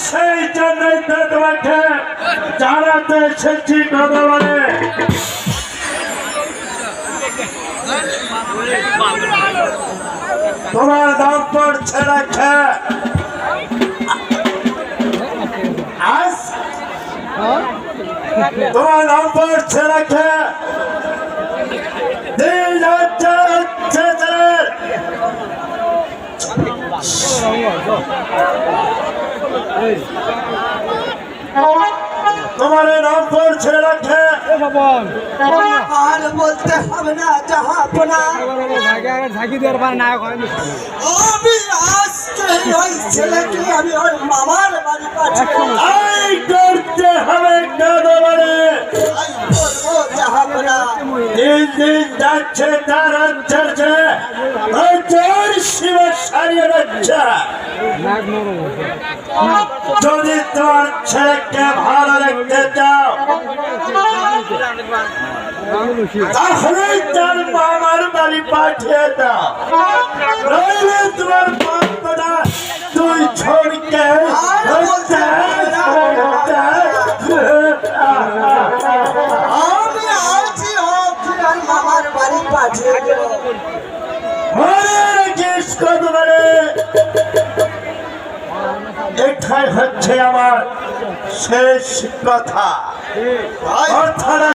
সেই জন্যই তো তোমাকে জানাতে এসেছি কথা বলে। তোমার দাম পড়ছে রাখে আজ তোমার দাম পড়ছে রাখে 3000 তোমার নাম পড়ছে রাখে আর বলতে হবে না জাহাপনা। ঝাঁকি দেওয়ার পর নায়ক হয়নি। আমি আজকে ওই ছেলেকে আমি ওর মামার বাড়ি পাঠিয়ে করতে হবে বলে বলবো জাহাপনা। দিন যাচ্ছে তার অঞ্চলছে সীমা সারিয়ে যাচ্ছে। যদি তোমার ছেলেকে ভালো রাখতে চাও তাহলে তার মামার বাড়ি পাঠিয়ে দাও, নইলে তোমার বাপটা তুই ছড়কে আমি আছি ওকে আর মামার বাড়ি পাঠিয়ে দেবো। মনে রাখিস কত বলে এটাই হচ্ছে আমার শেষ কথা। অর্থাৎ